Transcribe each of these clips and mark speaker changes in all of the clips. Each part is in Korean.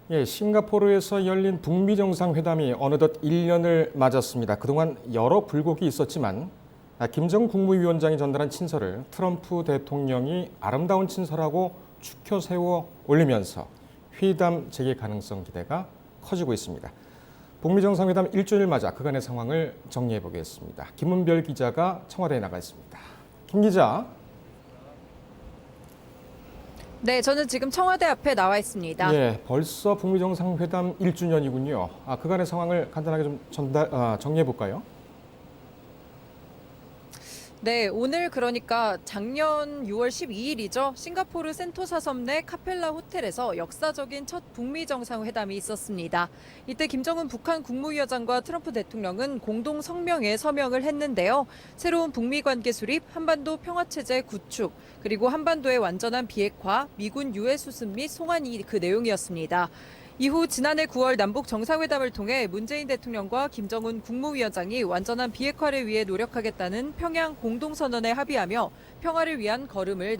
Speaker 1: 예, 싱가포르에서 열린 북미 정상회담이 어느덧 1년을 맞았습니다. 그동안 여러 불곡이 있었지만 김정은 국무위원장이 전달한 친서를 트럼프 대통령이 아름다운 친서라고 추켜 세워 올리면서 회담 재개 가능성 기대가 커지고 있습니다. 북미 정상회담 1주년을 맞아 그간의 상황을 정리해 보겠습니다. 김은별 기자가 청와대에 나가 있습니다. 김 기자.
Speaker 2: 네, 저는 지금 청와대 앞에 나와 있습니다.
Speaker 1: 예, 벌써 북미 정상회담 1주년이군요. 그간의 상황을 간단하게 좀 정리해 볼까요?
Speaker 2: 네, 오늘 그러니까 작년 6월 12일이죠. 싱가포르 센토사 섬 내 카펠라 호텔에서 역사적인 첫 북미 정상회담이 있었습니다. 이때 김정은 북한 국무위원장과 트럼프 대통령은 공동 성명에 서명을 했는데요. 새로운 북미 관계 수립, 한반도 평화체제 구축, 그리고 한반도의 완전한 비핵화, 미군 유해 수습 및 송환이 그 내용이었습니다. 이후 지난해 9월 남북 정상회담을 통해 문재인 대통령과 김정은 국무위원장이 완전한 비핵화를 위해 노력하겠다는 평양 공동선언에 합의하며 평화를 위한 걸음을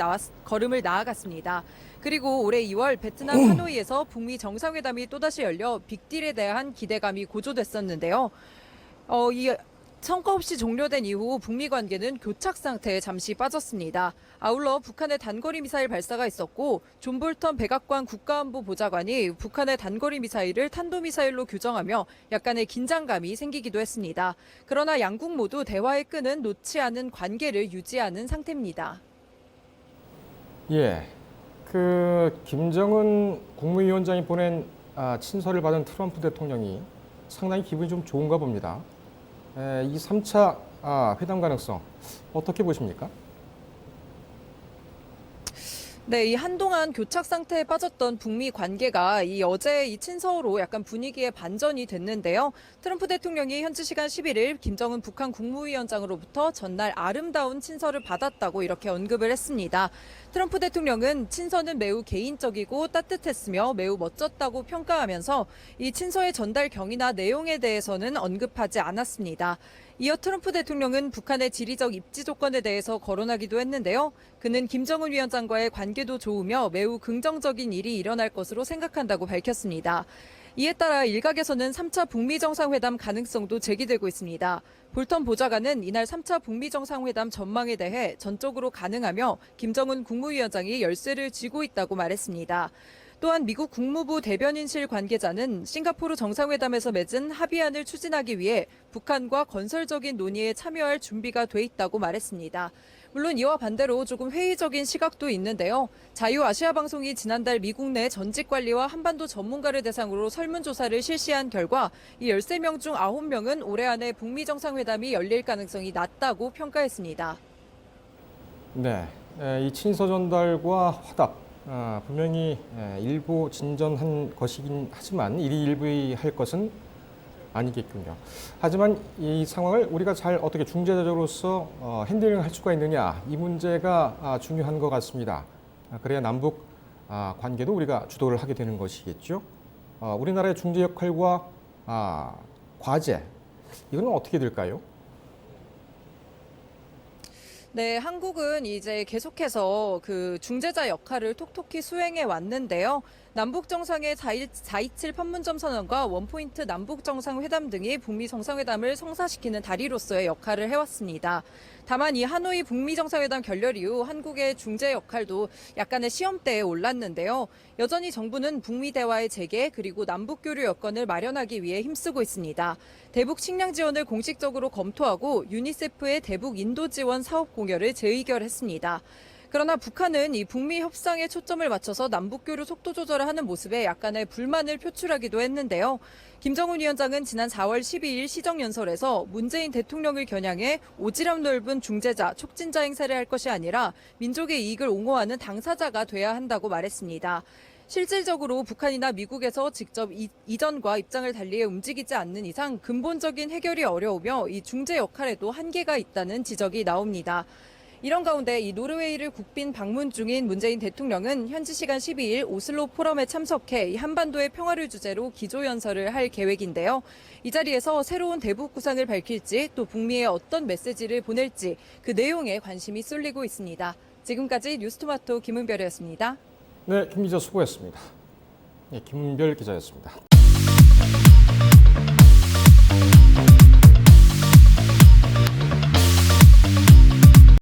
Speaker 2: 나아갔습니다. 그리고 올해 2월 베트남 하노이에서 북미 정상회담이 또다시 열려 빅딜에 대한 기대감이 고조됐었는데요. 이 성과 없이 종료된 이후 북미 관계는 교착 상태에 잠시 빠졌습니다. 아울러 북한의 단거리 미사일 발사가 있었고 존 볼턴 백악관 국가안보 보좌관이 북한의 단거리 미사일을 탄도미사일로 규정하며 약간의 긴장감이 생기기도 했습니다. 그러나 양국 모두 대화의 끈은 놓지 않은 관계를 유지하는 상태입니다.
Speaker 1: 예, 김정은 국무위원장이 보낸 친서를 받은 트럼프 대통령이 상당히 기분이 좀 좋은가 봅니다. 이 3차 회담 가능성 어떻게 보십니까?
Speaker 2: 네, 이 한동안 교착 상태에 빠졌던 북미 관계가 어제 이 친서로 약간 분위기의 반전이 됐는데요. 트럼프 대통령이 현지 시간 11일 김정은 북한 국무위원장으로부터 전날 아름다운 친서를 받았다고 이렇게 언급을 했습니다. 트럼프 대통령은 친서는 매우 개인적이고 따뜻했으며 매우 멋졌다고 평가하면서 이 친서의 전달 경위나 내용에 대해서는 언급하지 않았습니다. 이어 트럼프 대통령은 북한의 지리적 입지 조건에 대해서 거론하기도 했는데요. 그는 김정은 위원장과의 관계도 좋으며 매우 긍정적인 일이 일어날 것으로 생각한다고 밝혔습니다. 이에 따라 일각에서는 3차 북미 정상회담 가능성도 제기되고 있습니다. 볼턴 보좌관은 이날 3차 북미 정상회담 전망에 대해 전적으로 가능하며 김정은 국무위원장이 열쇠를 쥐고 있다고 말했습니다. 또한 미국 국무부 대변인실 관계자는 싱가포르 정상회담에서 맺은 합의안을 추진하기 위해 북한과 건설적인 논의에 참여할 준비가 돼 있다고 말했습니다. 물론 이와 반대로 조금 회의적인 시각도 있는데요. 자유아시아방송이 지난달 미국 내 전직관리와 한반도 전문가를 대상으로 설문조사를 실시한 결과 이 13명 중 9명은 올해 안에 북미 정상회담이 열릴 가능성이 낮다고 평가했습니다.
Speaker 1: 네, 이 친서 전달과 화답 분명히 일부 진전한 것이긴 하지만 일희일비할 것은 아니겠군요. 하지만 이 상황을 우리가 잘 어떻게 중재자로서 핸들링할 수가 있느냐, 이 문제가 중요한 것 같습니다. 그래야 남북 관계도 우리가 주도를 하게 되는 것이겠죠. 우리나라의 중재 역할과 과제, 이건 어떻게 될까요?
Speaker 2: 네, 한국은 이제 계속해서 그 중재자 역할을 톡톡히 수행해 왔는데요. 남북 정상의 4.27 판문점 선언과 원포인트 남북 정상회담 등이 북미 정상회담을 성사시키는 다리로서의 역할을 해왔습니다. 다만 이 하노이 북미 정상회담 결렬 이후 한국의 중재 역할도 약간의 시험대에 올랐는데요. 여전히 정부는 북미 대화의 재개 그리고 남북 교류 여건을 마련하기 위해 힘쓰고 있습니다. 대북 식량 지원을 공식적으로 검토하고 유니세프의 대북 인도 지원 사업 공여를 재의결했습니다. 그러나 북한은 이 북미 협상에 초점을 맞춰서 남북 교류 속도 조절을 하는 모습에 약간의 불만을 표출하기도 했는데요. 김정은 위원장은 지난 4월 12일 시정연설에서 문재인 대통령을 겨냥해 오지랖 넓은 중재자, 촉진자 행세를 할 것이 아니라 민족의 이익을 옹호하는 당사자가 돼야 한다고 말했습니다. 실질적으로 북한이나 미국에서 직접 이전과 입장을 달리해 움직이지 않는 이상 근본적인 해결이 어려우며 이 중재 역할에도 한계가 있다는 지적이 나옵니다. 이런 가운데 이 노르웨이를 국빈 방문 중인 문재인 대통령은 현지 시간 12일 오슬로 포럼에 참석해 이 한반도의 평화를 주제로 기조연설을 할 계획인데요. 이 자리에서 새로운 대북 구상을 밝힐지 또 북미에 어떤 메시지를 보낼지 그 내용에 관심이 쏠리고 있습니다. 지금까지 뉴스토마토 김은별이었습니다.
Speaker 1: 네, 김 기자 수고했습니다. 김은별 기자였습니다.